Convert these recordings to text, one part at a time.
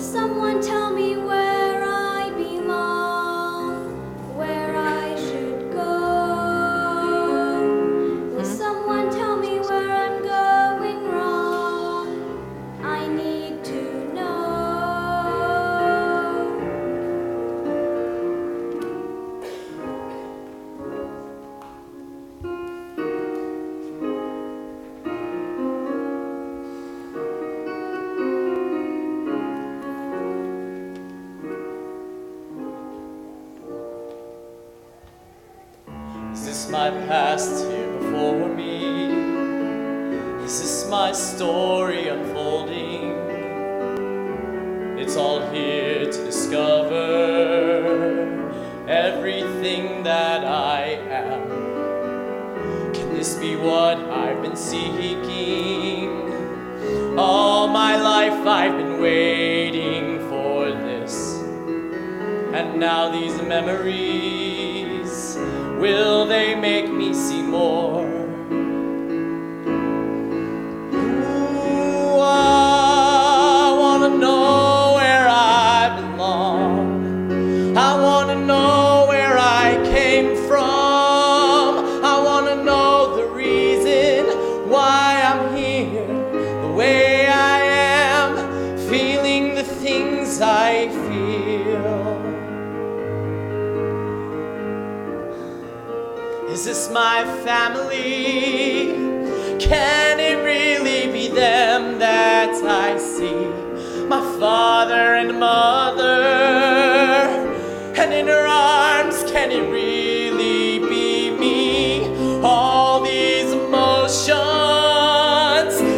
someone tell me where I belong, where I should go? Will someone tell me where I'm going wrong? I need to know. Is this my past here before me? Is this my story unfolding? It's all here to discover everything that I am. Can this be what I've been seeking? All my life I've been waiting for this. And now these memories, will they make me see more? Ooh, I wanna know where I belong. I wanna know where I came from. I wanna know the reason why I'm here, the way I am, feeling the things I feel. Is this my family? Can it really be them that I see? My father and mother, and in her arms, can it really be me? All these emotions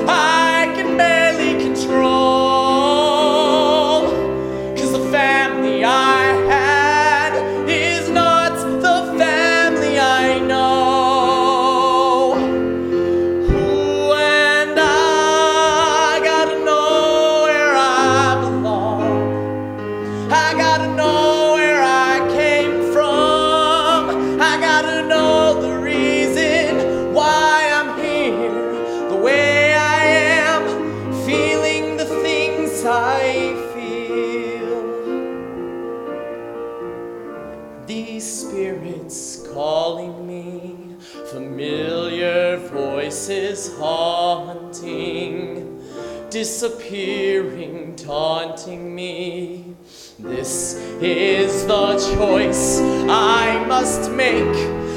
I can barely control, 'cause the family I had is not the family I know. Ooh, and I gotta know where I belong. I gotta know where I came from. I gotta know the reason why I'm here, the way I am, feeling the things I feel. These spirits calling me, familiar voices haunting, disappearing, taunting me. This is the choice I must make,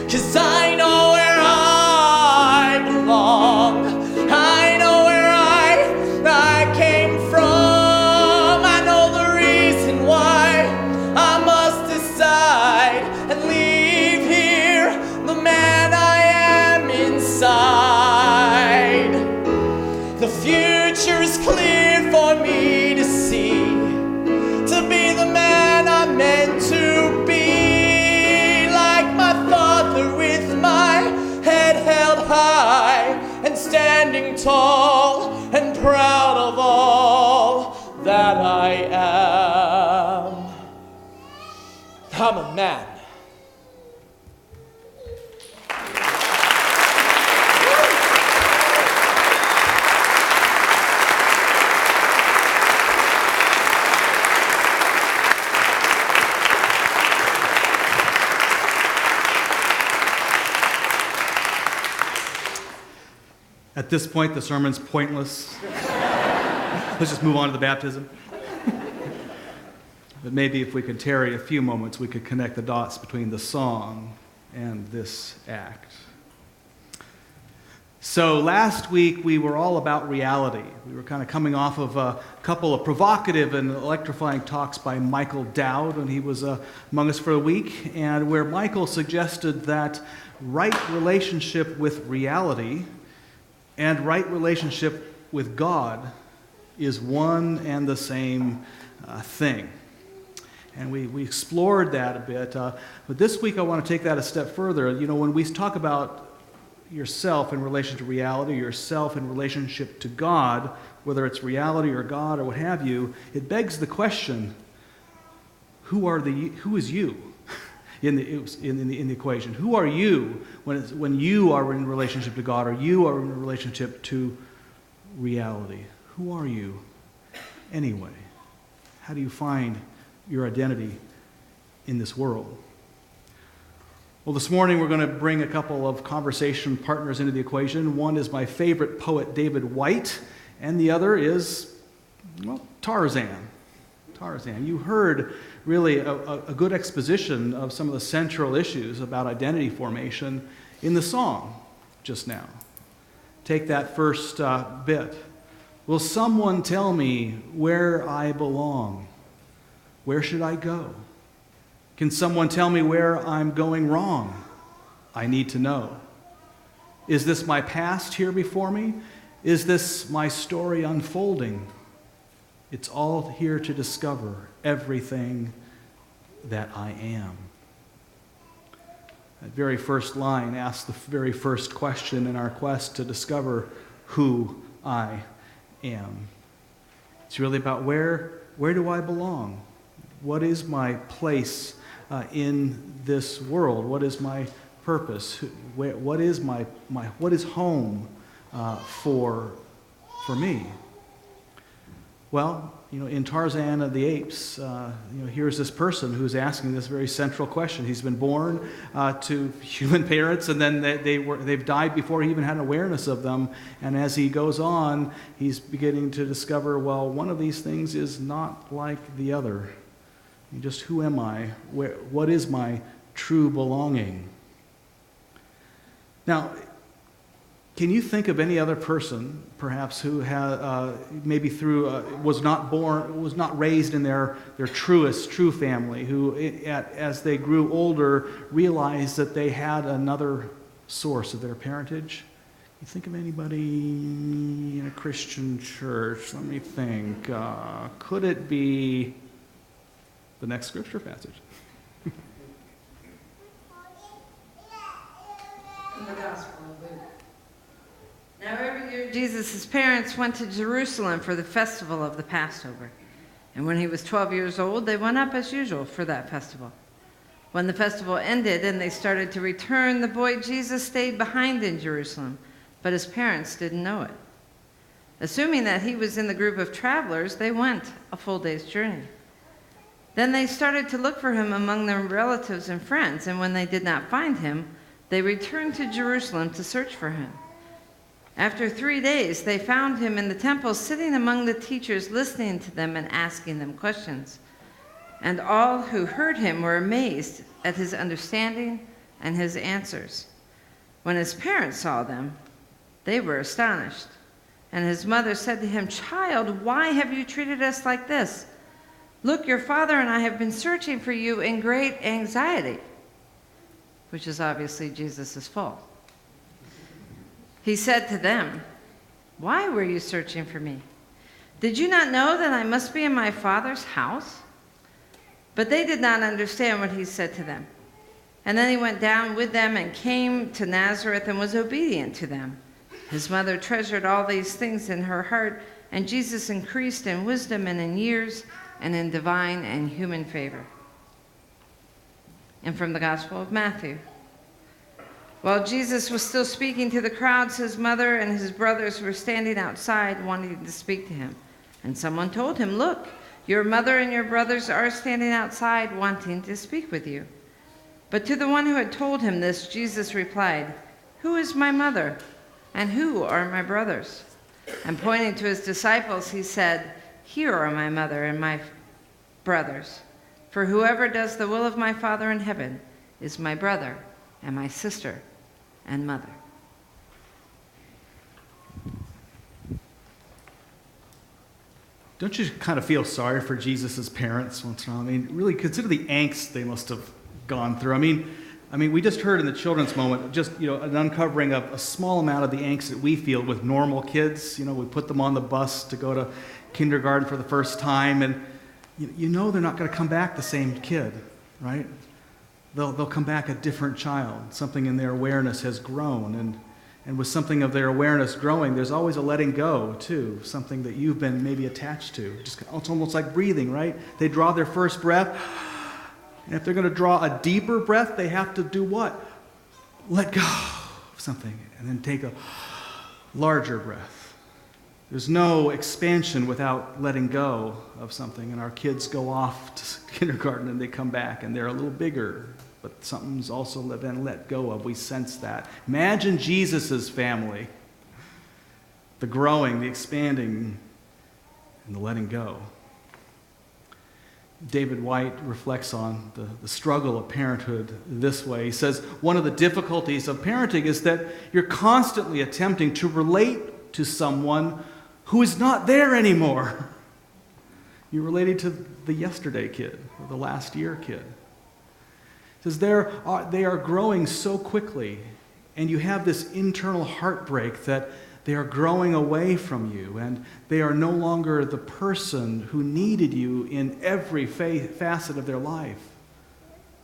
'cause I know where I belong. I know where I came from. I know the reason why I must decide and leave here the man I am inside. The future is clear for me to see, to be the man I'm meant to be, like my father with my head held high and standing tall and proud of all that I am. I'm a man. At this point, the sermon's pointless. Let's just move on to the baptism. But maybe if we could tarry a few moments, we could connect the dots between the song and this act. So last week, we were all about reality. We were kind of coming off of a couple of provocative and electrifying talks by Michael Dowd when he was among us for a week, and where Michael suggested that right relationship with reality and right relationship with God is one and the same thing. And we explored that a bit. But this week I want to take that a step further. You know, when we talk about yourself in relation to reality, yourself in relationship to God, whether it's reality or God or what have you, it begs the question, who is you in the equation? Who are you when you are in relationship to God or you are in relationship to reality? Who are you anyway? How do you find your identity in this world? Well, this morning we're going to bring a couple of conversation partners into the equation. One is my favorite poet, David White, and the other is, well, Tarzan. Tarzan. You heard really a good exposition of some of the central issues about identity formation in the song just now. Take that first bit. Will someone tell me where I belong? Where should I go? Can someone tell me where I'm going wrong? I need to know. Is this my past here before me? Is this my story unfolding? It's all here to discover everything that I am. That very first line asks the very first question in our quest to discover who I am. It's really about where do I belong? What is my place in this world? What is my purpose? What is what is home for me? Well, in Tarzan of the Apes, here's this person who's asking this very central question. He's been born to human parents, and then they've died before he even had awareness of them. And as he goes on, he's beginning to discover, well, one of these things is not like the other. Just who am I? What is my true belonging? Now, can you think of any other person, perhaps, who maybe was not raised in their true family, who, as they grew older, realized that they had another source of their parentage? You think of anybody in a Christian church? Let me think. Could it be the next scripture passage? In the Gospel of Luke. Now every year Jesus' parents went to Jerusalem for the festival of the Passover. And when he was 12 years old, they went up as usual for that festival. When the festival ended and they started to return, the boy Jesus stayed behind in Jerusalem, but his parents didn't know it. Assuming that he was in the group of travelers, they went a full day's journey. Then they started to look for him among their relatives and friends, and when they did not find him, they returned to Jerusalem to search for him. After 3 days, they found him in the temple, sitting among the teachers, listening to them and asking them questions. And all who heard him were amazed at his understanding and his answers. When his parents saw them, they were astonished. And his mother said to him, "Child, why have you treated us like this? Look, your father and I have been searching for you in great anxiety," which is obviously Jesus' fault. He said to them, "Why were you searching for me? Did you not know that I must be in my Father's house?" But they did not understand what he said to them. And then he went down with them and came to Nazareth and was obedient to them. His mother treasured all these things in her heart, and Jesus increased in wisdom and in years and in divine and human favor. And from the Gospel of Matthew. While Jesus was still speaking to the crowds, his mother and his brothers were standing outside wanting to speak to him. And someone told him, "Look, your mother and your brothers are standing outside wanting to speak with you." But to the one who had told him this, Jesus replied, "Who is my mother, and who are my brothers?" And pointing to his disciples, he said, "Here are my mother and my brothers. For whoever does the will of my Father in heaven is my brother and my sister and mother." Don't you kind of feel sorry for Jesus' parents once in a while? I mean, really consider the angst they must have gone through. I mean, we just heard in the children's moment just, an uncovering of a small amount of the angst that we feel with normal kids. We put them on the bus to go to kindergarten for the first time, and they're not going to come back the same kid, right? They'll come back a different child. Something in their awareness has grown, and with something of their awareness growing, there's always a letting go, too, something that you've been maybe attached to. It's almost like breathing, right? They draw their first breath, and if they're going to draw a deeper breath, they have to do what? Let go of something, and then take a larger breath. There's no expansion without letting go of something. And our kids go off to kindergarten and they come back and they're a little bigger, but something's also been let go of. We sense that. Imagine Jesus' family. The growing, the expanding, and the letting go. David White reflects on the struggle of parenthood this way. He says, one of the difficulties of parenting is that you're constantly attempting to relate to someone who is not there anymore. You're related to the yesterday kid or the last year kid. He says they are growing so quickly, and you have this internal heartbreak that they are growing away from you, and they are no longer the person who needed you in every facet of their life.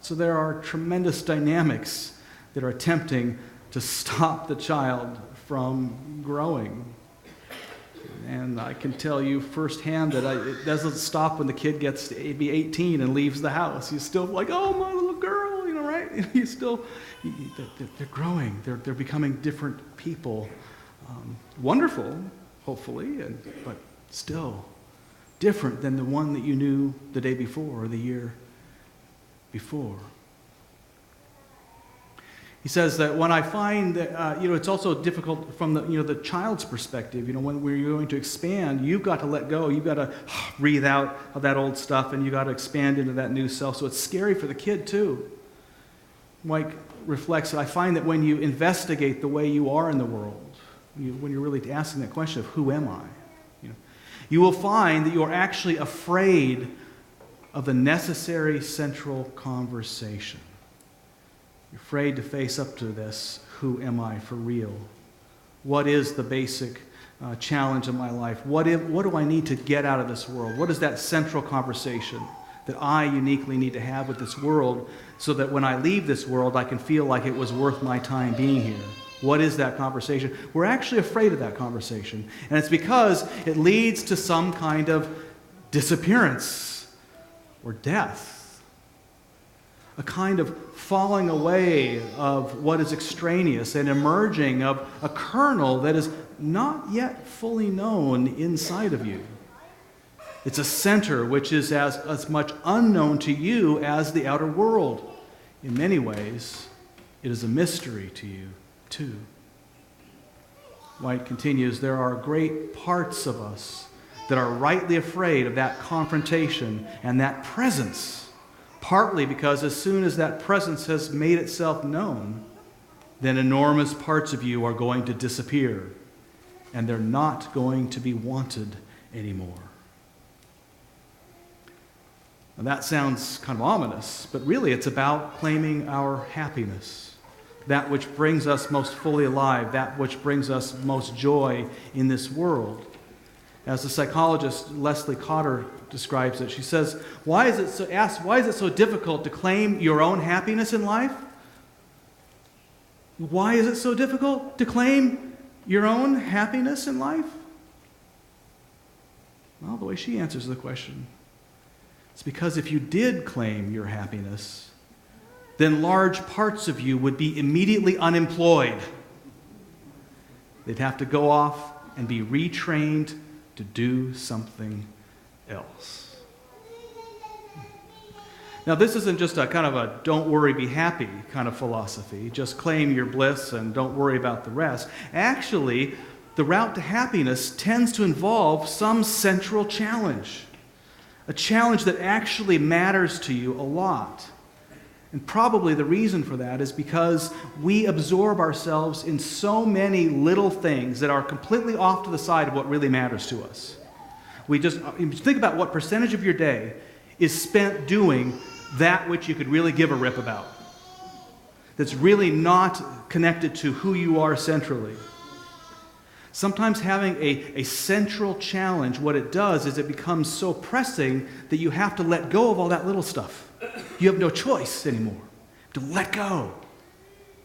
So there are tremendous dynamics that are attempting to stop the child from growing. And I can tell you firsthand that it doesn't stop when the kid gets to be 18 and leaves the house. He's still like, oh, my little girl, right? They're growing. They're becoming different people. Wonderful, hopefully, but still different than the one that you knew the day before or the year before. He says that when I find that, it's also difficult from the child's perspective. When we're going to expand, you've got to let go. You've got to breathe out of that old stuff, and you've got to expand into that new self. So it's scary for the kid, too. Mike reflects that I find that when you investigate the way you are in the world, when you're really asking that question of who am I, you will find that you are actually afraid of the necessary central conversation. You're afraid to face up to this, who am I for real? What is the basic challenge of my life? What do I need to get out of this world? What is that central conversation that I uniquely need to have with this world so that when I leave this world, I can feel like it was worth my time being here? What is that conversation? We're actually afraid of that conversation. And it's because it leads to some kind of disappearance or death. A kind of falling away of what is extraneous and emerging of a kernel that is not yet fully known inside of you. It's a center which is as much unknown to you as the outer world. In many ways, it is a mystery to you, too. White continues, there are great parts of us that are rightly afraid of that confrontation and that presence, partly because as soon as that presence has made itself known, then enormous parts of you are going to disappear, and they're not going to be wanted anymore. Now that sounds kind of ominous, but really it's about claiming our happiness, that which brings us most fully alive, that which brings us most joy in this world. As the psychologist Leslie Cotter describes it, she says, why is it so difficult to claim your own happiness in life? Why is it so difficult to claim your own happiness in life? Well, the way she answers the question, it's because if you did claim your happiness, then large parts of you would be immediately unemployed. They'd have to go off and be retrained to do something else. Now, this isn't just a kind of a don't worry, be happy kind of philosophy. Just claim your bliss and don't worry about the rest. Actually, the route to happiness tends to involve some central challenge. A challenge that actually matters to you a lot. And probably the reason for that is because we absorb ourselves in so many little things that are completely off to the side of what really matters to us. Think about what percentage of your day is spent doing that which you could really give a rip about. That's really not connected to who you are centrally. Sometimes having a central challenge, what it does is it becomes so pressing that you have to let go of all that little stuff. You have no choice anymore. To let go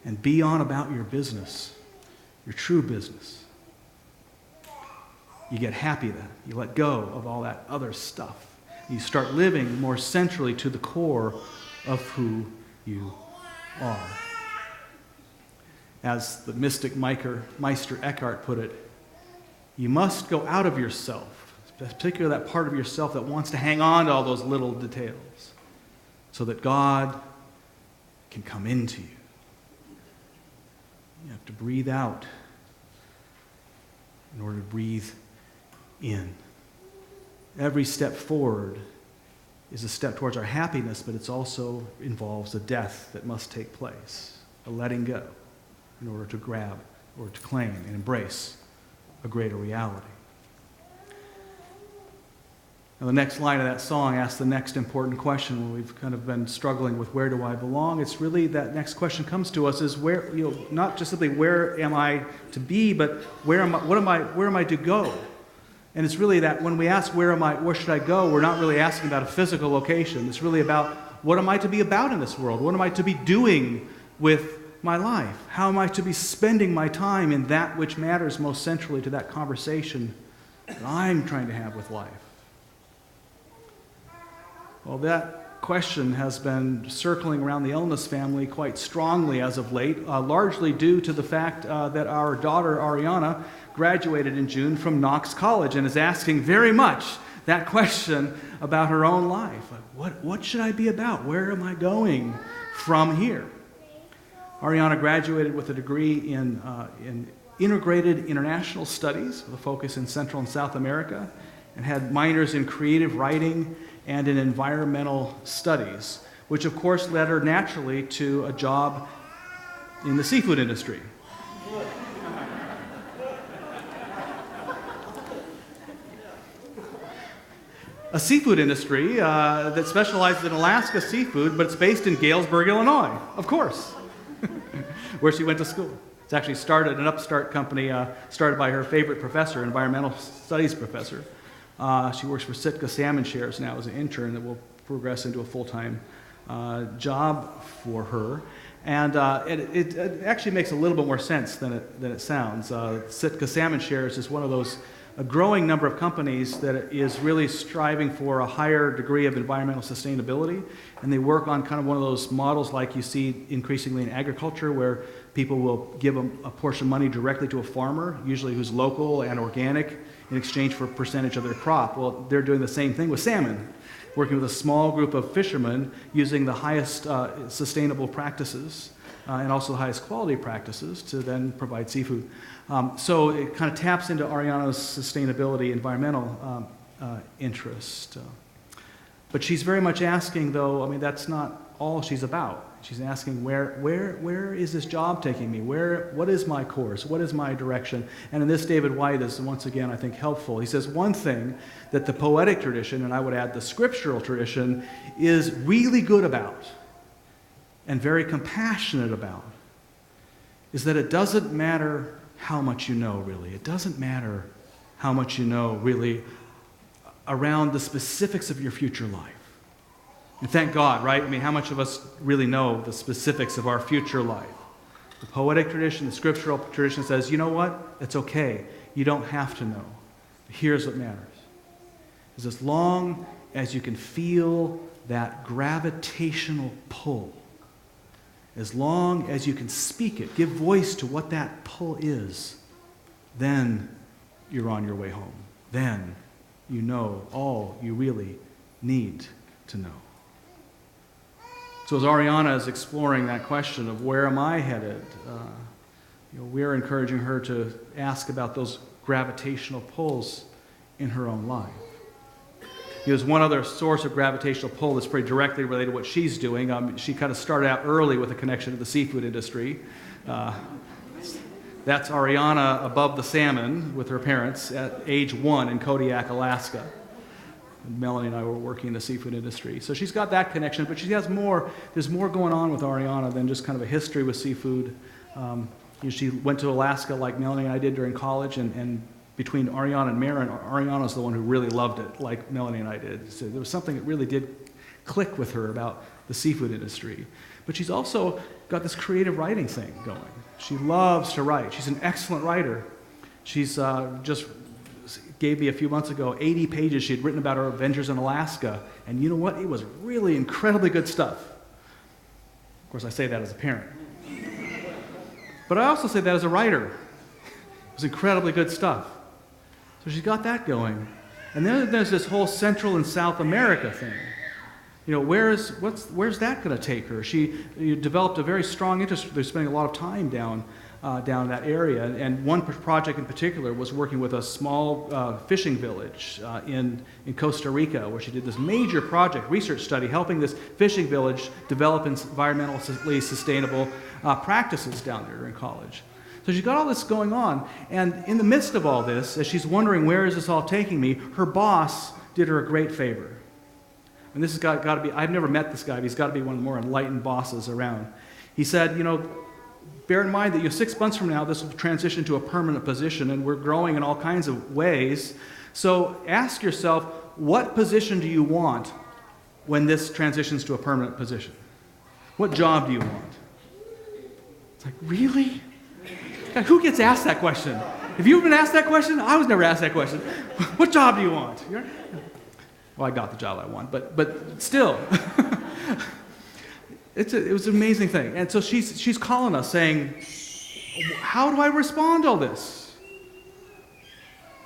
and be on about your business, your true business. You get happy then. You let go of all that other stuff. You start living more centrally to the core of who you are. As the mystic Meister Eckhart put it, You must go out of yourself, particularly that part of yourself that wants to hang on to all those little details, so that God can come into you. You have to breathe out in order to breathe in. Every step forward is a step towards our happiness, but it also involves a death that must take place, a letting go in order to grab or to claim and embrace a greater reality. Now, the next line of that song asks the next important question when we've kind of been struggling with where do I belong. It's really that next question comes to us is where, not just simply where am I to be, but where am I to go? And it's really that when we ask where should I go, we're not really asking about a physical location. It's really about what am I to be about in this world? What am I to be doing with my life? How am I to be spending my time in that which matters most centrally to that conversation that I'm trying to have with life? Well, that question has been circling around the Elnes family quite strongly as of late, largely due to the fact that our daughter, Ariana, graduated in June from Knox College and is asking very much that question about her own life. What should I be about? Where am I going from here? Ariana graduated with a degree in integrated international studies with a focus in Central and South America, and had minors in creative writing and in environmental studies, which of course led her naturally to a job in the seafood industry. A seafood industry that specializes in Alaska seafood, but it's based in Galesburg, Illinois, of course, where she went to school. It's actually started an upstart company started by her favorite professor, environmental studies professor. She works for Sitka Salmon Shares now as an intern that will progress into a full-time job for her. And it actually makes a little bit more sense than it sounds. Sitka Salmon Shares is one of those a growing number of companies that is really striving for a higher degree of environmental sustainability, and they work on kind of one of those models like you see increasingly in agriculture, where people will give a portion of money directly to a farmer, usually who's local and organic, in exchange for a percentage of their crop. Well, they're doing the same thing with salmon, working with a small group of fishermen using the highest sustainable practices and also the highest quality practices to then provide seafood. So it kind of taps into Ariana's sustainability environmental interest. But she's very much asking, though, I mean, that's not all she's about. She's asking, where is this job taking me? What is my course? What is my direction? And in this, David White is, once again, I think, helpful. He says one thing that the poetic tradition, and I would add the scriptural tradition, is really good about and very compassionate about, is that it doesn't matter how much you know, really. It doesn't matter how much you know, really, around the specifics of your future life. And thank God, right? I mean, how much of us really know the specifics of our future life? The poetic tradition, the scriptural tradition says, you know what? It's okay. You don't have to know. Here's what matters. Is as long as you can feel that gravitational pull, as long as you can speak it, give voice to what that pull is, then you're on your way home. Then you know all you really need to know. So as Ariana is exploring that question of where am I headed, we're encouraging her to ask about those gravitational pulls in her own life. There's one other source of gravitational pull that's pretty directly related to what she's doing. She kind of started out early with a connection to the seafood industry. That's Ariana above the salmon with her parents at age 1 in Kodiak, Alaska. And Melanie and I were working in the seafood industry. So she's got that connection, but she has more. There's more going on with Ariana than just kind of a history with seafood. She went to Alaska like Melanie and I did during college, and between Ariana and Maren, Ariana's the one who really loved it, like Melanie and I did. So there was something that really did click with her about the seafood industry. But she's also got this creative writing thing going. She loves to write. She's an excellent writer. She's just gave me a few months ago 80 pages she had written about her adventures in Alaska. And you know what? It was really incredibly good stuff. Of course, I say that as a parent. But I also say that as a writer. It was incredibly good stuff. So she's got that going. And then there's this whole Central and South America thing. Where's that going to take her? She developed a very strong interest. They're spending a lot of time down in that area. And one project in particular was working with a small fishing village in Costa Rica, where she did this major project, research study, helping this fishing village develop environmentally sustainable practices down there during college. So she's got all this going on. And in the midst of all this, as she's wondering, where is this all taking me, her boss did her a great favor. And this has got to be, I've never met this guy, but he's got to be one of the more enlightened bosses around. He said, bear in mind that 6 months from now, this will transition to a permanent position, and we're growing in all kinds of ways. So ask yourself, what position do you want when this transitions to a permanent position? What job do you want? It's like, really? God, who gets asked that question? Have you ever been asked that question? I was never asked that question. What job do you want? Well, I got the job I want, but still. It was an amazing thing. And so she's calling us saying, how do I respond to all this?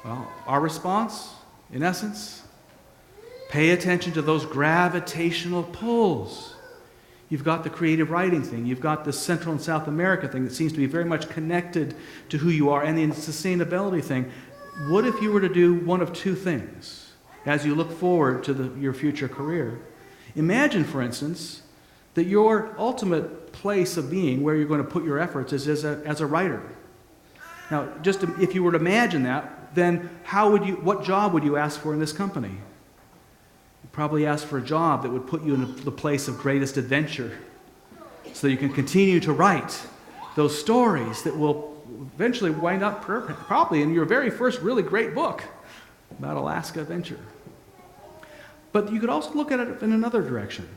Well, our response, in essence, pay attention to those gravitational pulls. You've got the creative writing thing. You've got the Central and South America thing that seems to be very much connected to who you are, and the sustainability thing. What if you were to do one of two things as you look forward to your future career? Imagine, for instance, that your ultimate place of being, where you're going to put your efforts, is as a writer. Now, if you were to imagine that, then what job would you ask for in this company? You'd probably ask for a job that would put you in the place of greatest adventure, so that you can continue to write those stories that will eventually wind up probably in your very first really great book about Alaska adventure. But you could also look at it in another direction.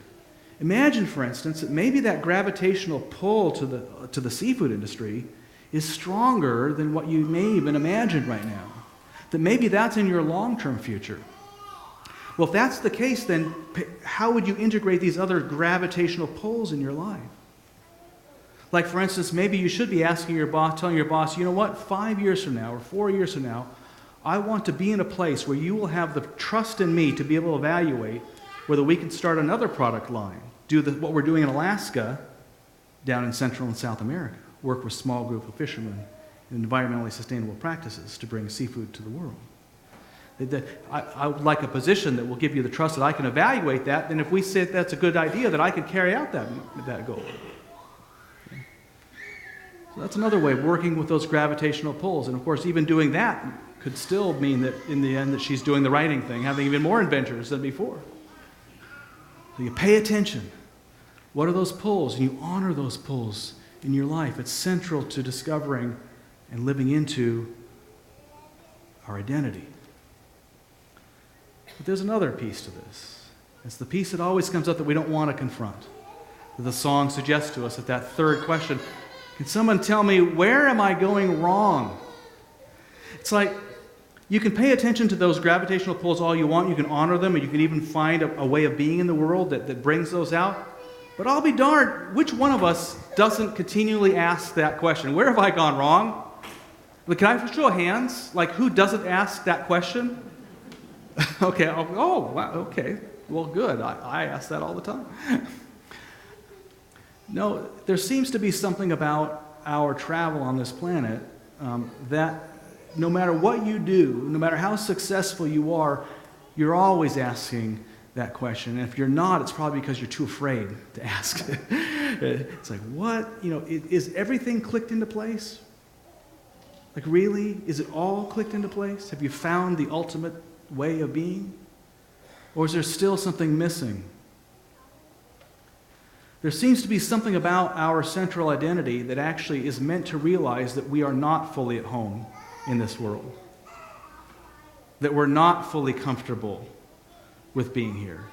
Imagine, for instance, that maybe that gravitational pull to the seafood industry is stronger than what you may even imagine right now. That maybe that's in your long-term future. Well, if that's the case, then how would you integrate these other gravitational pulls in your life? Like, for instance, maybe you should be telling your boss, you know what, 5 years from now or 4 years from now, I want to be in a place where you will have the trust in me to be able to evaluate whether we can start another product line, do what we're doing in Alaska down in Central and South America, work with a small group of fishermen in environmentally sustainable practices to bring seafood to the world. I would like a position that will give you the trust that I can evaluate that, and if we say that's a good idea, that I can carry out that goal. So that's another way of working with those gravitational pulls. And of course, even doing that could still mean that in the end that she's doing the writing thing, having even more adventures than before. So you pay attention. What are those pulls? And you honor those pulls in your life. It's central to discovering and living into our identity. But there's another piece to this. It's the piece that always comes up that we don't want to confront. The song suggests to us that third question, can someone tell me, where am I going wrong? It's like, you can pay attention to those gravitational pulls all you want. You can honor them, and you can even find a way of being in the world that brings those out. But I'll be darned, which one of us doesn't continually ask that question? Where have I gone wrong? Like, can I show hands? Like, who doesn't ask that question? Okay, wow, okay. Well, good. I ask that all the time. No, there seems to be something about our travel on this planet that no matter what you do, no matter how successful you are, you're always asking that question. And if you're not, it's probably because you're too afraid to ask. It's like, what? Is everything clicked into place? Like, really? Is it all clicked into place? Have you found the ultimate way of being? Or is there still something missing? There seems to be something about our central identity that actually is meant to realize that we are not fully at home in this world. That we're not fully comfortable with being here.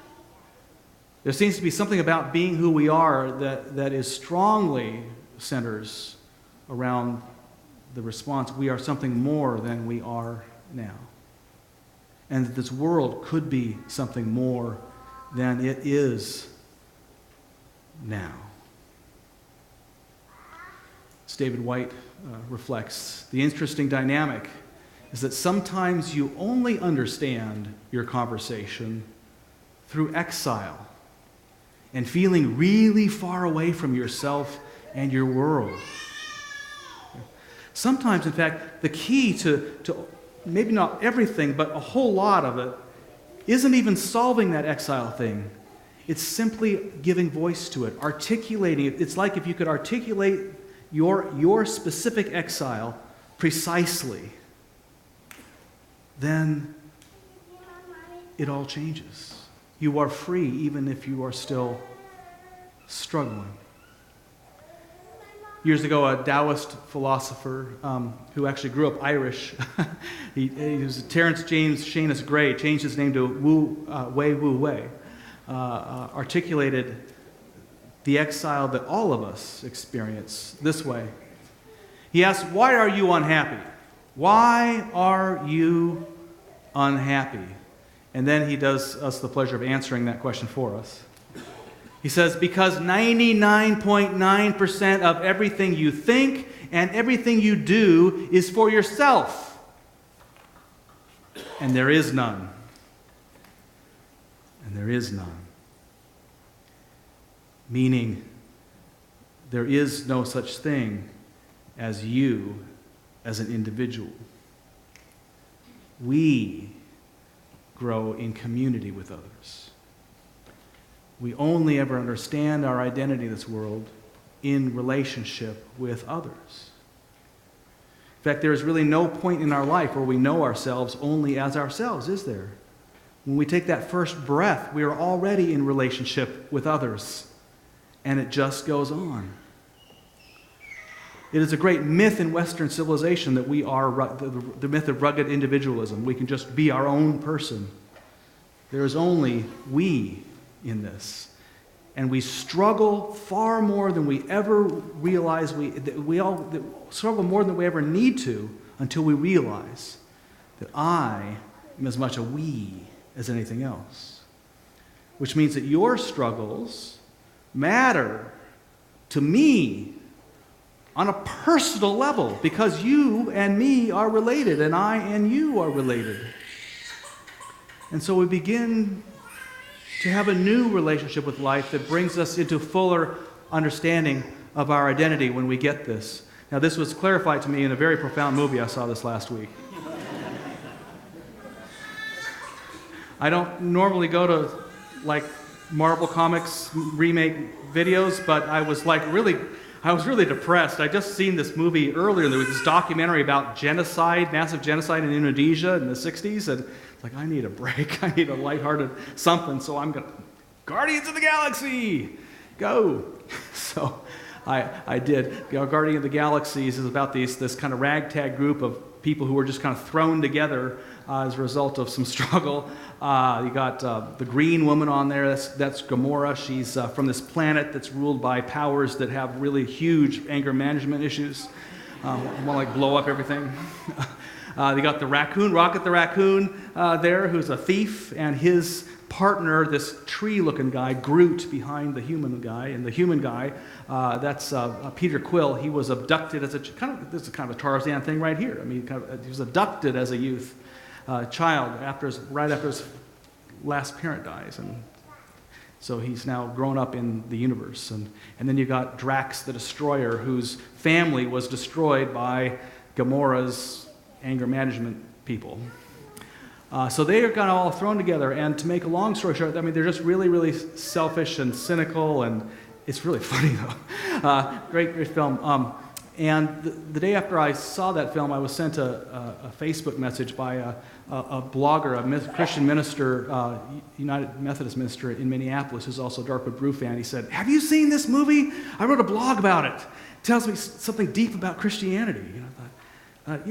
There seems to be something about being who we are that is strongly centers around the response, we are something more than we are now. And that this world could be something more than it is now. As David White reflects, the interesting dynamic is that sometimes you only understand your conversation through exile and feeling really far away from yourself and your world. Sometimes, in fact, the key to maybe not everything, but a whole lot of it, isn't even solving that exile thing. It's simply giving voice to it, articulating it. It's like if you could articulate your specific exile precisely, then it all changes. You are free even if you are still struggling. Years ago, a Taoist philosopher who actually grew up Irish, he was Terence James Shanus Gray, changed his name to Wei Wu Wei, articulated the exile that all of us experience this way. He asks, why are you unhappy? Why are you unhappy? And then he does us the pleasure of answering that question for us. He says, because 99.9% of everything you think and everything you do is for yourself. And there is none. And there is none. Meaning, there is no such thing as you as an individual. We grow in community with others. We only ever understand our identity in this world in relationship with others. In fact, there is really no point in our life where we know ourselves only as ourselves, is there? When we take that first breath, we are already in relationship with others, and it just goes on. It is a great myth in Western civilization that we are the myth of rugged individualism. We can just be our own person. There is only we in this. And we struggle far more than we ever realize. We struggle more than we ever need to until we realize that I am as much a we as anything else. Which means that your struggles matter to me on a personal level because you and me are related and I and you are related. And so we begin to have a new relationship with life that brings us into fuller understanding of our identity when we get this. Now, this was clarified to me in a very profound movie I saw this last week. I don't normally go to, Marvel Comics remake videos, but I was really depressed. I just seen this movie earlier. There was this documentary about genocide, massive genocide in Indonesia in the 60s, and I need a break. I need a lighthearted something, so I'm going to Guardians of the Galaxy, go. So I did. Guardian of the Galaxies is about this kind of ragtag group of people who were just kind of thrown together as a result of some struggle. You got the green woman on there. That's Gamora. She's from this planet that's ruled by powers that have really huge anger management issues. Want to blow up everything. They got the raccoon, Rocket the raccoon there, who's a thief, and his partner, this tree-looking guy, Groot, behind the human guy. And the human guy, that's Peter Quill. He was abducted as this is kind of a Tarzan thing right here. I mean, he was abducted as a youth child right after his last parent dies, and so he's now grown up in the universe. And then you got Drax the Destroyer, whose family was destroyed by Gamora's anger management people. So they are kind of all thrown together, and to make a long story short, I mean, they're just really, really selfish and cynical, and it's really funny, though. Great film. And the day after I saw that film, I was sent a Facebook message by a blogger, a Christian minister, United Methodist minister in Minneapolis, who's also a Darkwood Brew fan. He said, "Have you seen this movie? I wrote a blog about it. It tells me something deep about Christianity." I thought,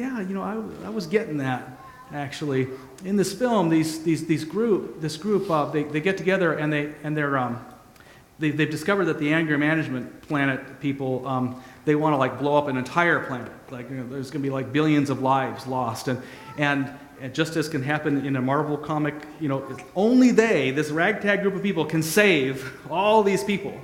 I was getting that, actually. In this film, this group, they get together and they've discovered that the anger management planet people, they want to blow up an entire planet. There's going to be billions of lives lost, and just as can happen in a Marvel comic, only this ragtag group of people, can save all these people.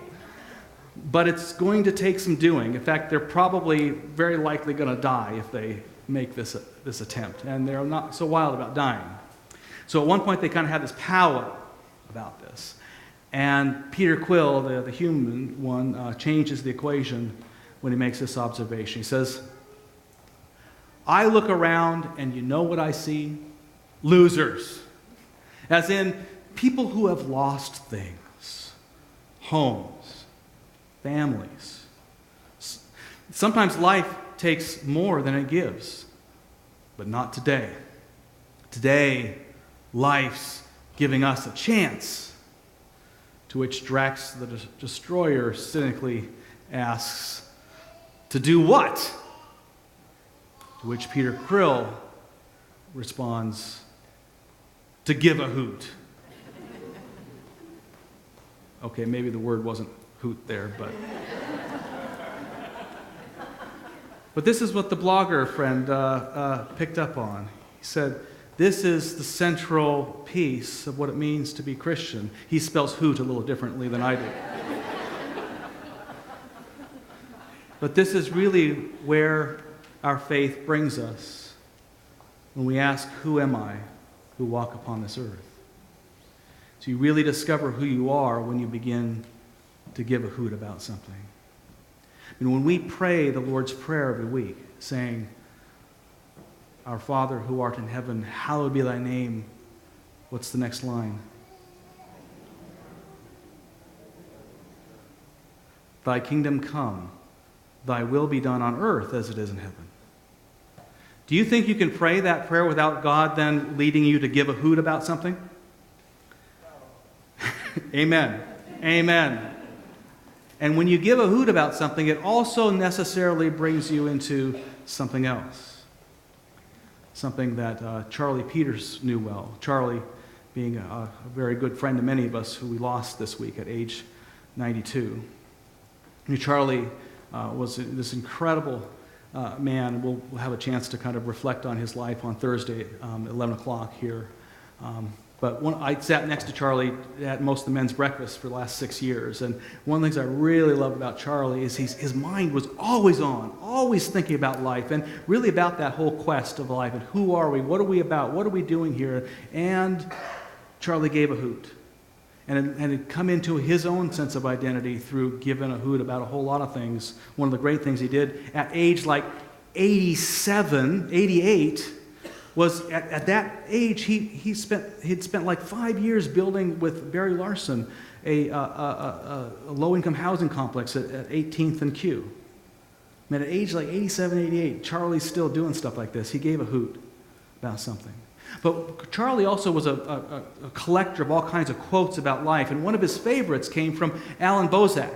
But it's going to take some doing. In fact, they're probably very likely going to die if they make this attempt, and they're not so wild about dying. So at one point they kind of had this powwow about this. And Peter Quill, the human one, changes the equation when he makes this observation. He says, I look around and you know what I see? Losers. As in people who have lost things, homes, families. Sometimes life takes more than it gives, but not today. Today, life's giving us a chance. To which Drax the Destroyer cynically asks, to do what? To which Peter Krill responds, to give a hoot. Okay, maybe the word wasn't hoot there, but this is what the blogger friend picked up on. He said, this is the central piece of what it means to be Christian. He spells hoot a little differently than I do. But this is really where our faith brings us when we ask, who am I who walk upon this earth? So you really discover who you are when you begin to give a hoot about something. And when we pray the Lord's Prayer every week, saying, Our Father who art in heaven, hallowed be thy name. What's the next line? Thy kingdom come, thy will be done on earth as it is in heaven. Do you think you can pray that prayer without God then leading you to give a hoot about something? Amen. Amen. And when you give a hoot about something, it also necessarily brings you into something else. Something that Charlie Peters knew well. Charlie being a very good friend to many of us who we lost this week at age 92. Charlie was this incredible man. We'll have a chance to kind of reflect on his life on Thursday at 11 o'clock here. But I sat next to Charlie at most of the men's breakfast for the last 6 years. And one of the things I really love about Charlie is his mind was always on, always thinking about life, and really about that whole quest of life. And who are we? What are we about? What are we doing here? And Charlie gave a hoot. And had come into his own sense of identity through giving a hoot about a whole lot of things. One of the great things he did at age like 87, 88, was at that age, he'd spent like 5 years building with Barry Larson a low-income housing complex at 18th and Q. I mean, at age like 87, 88, Charlie's still doing stuff like this. He gave a hoot about something. But Charlie also was a collector of all kinds of quotes about life, and one of his favorites came from Alan Bozak,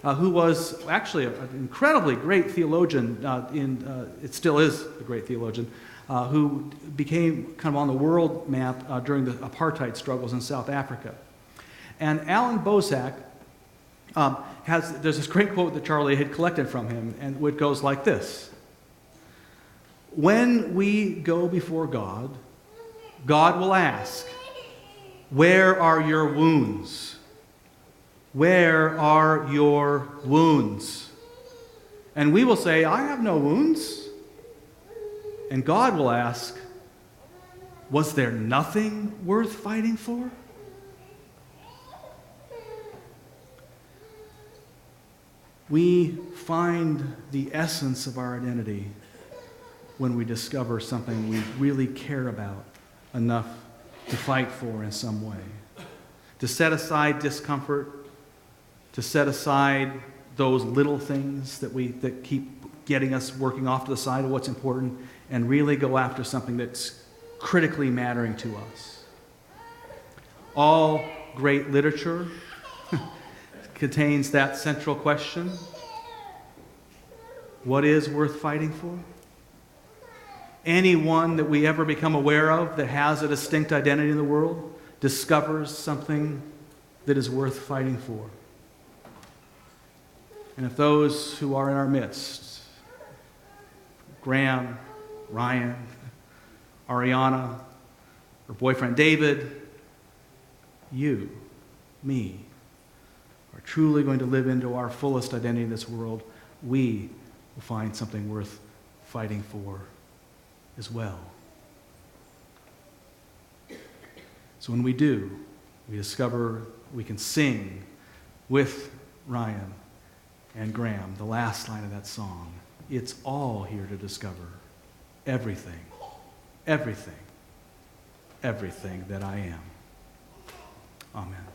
who was actually an incredibly great theologian, it still is a great theologian, who became kind of on the world map during the apartheid struggles in South Africa. And Alan Bozak there's this great quote that Charlie had collected from him, and it goes like this. When we go before God, God will ask, where are your wounds? Where are your wounds? And we will say, I have no wounds. And God will ask, was there nothing worth fighting for? We find the essence of our identity when we discover something we really care about enough to fight for in some way. To set aside discomfort, to set aside those little things that keep getting us working off to the side of what's important, and really go after something that's critically mattering to us. All great literature contains that central question. What is worth fighting for? Anyone that we ever become aware of that has a distinct identity in the world discovers something that is worth fighting for. And if those who are in our midst, Graham, Ryan, Ariana, her boyfriend David, you, me, are truly going to live into our fullest identity in this world, we will find something worth fighting for as well. So when we do, we discover we can sing with Ryan and Graham the last line of that song. It's all here to discover. Everything, everything, everything that I am. Amen.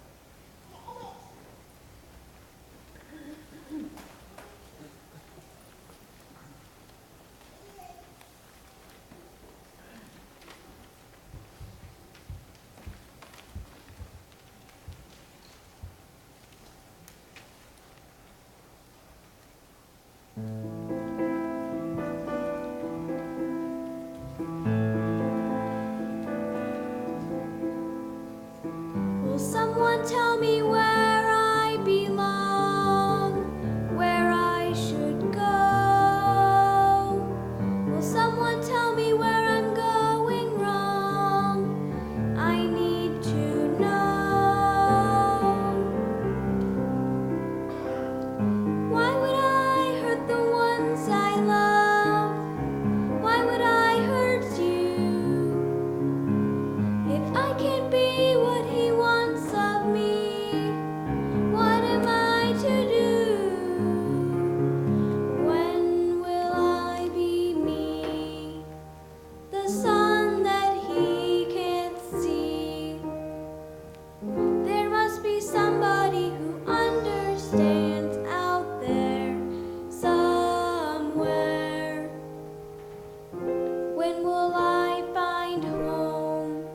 Will someone tell me where I belong, where I should go? Will someone tell me where I'm going wrong? I need to know. Why would I hurt the ones I love? Why would I hurt you? If I can't be what he wants of me, what am I to do? When will I be me, the sun that he can't see? There must be somebody who understands out there somewhere. When will I find home?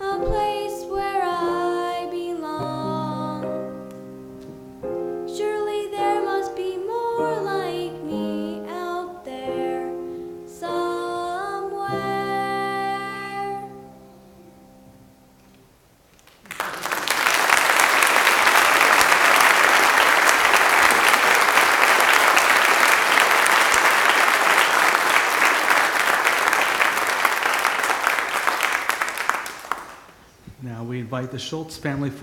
A place where I belong. Surely there must be more like me out there somewhere. Now we invite the Schultz family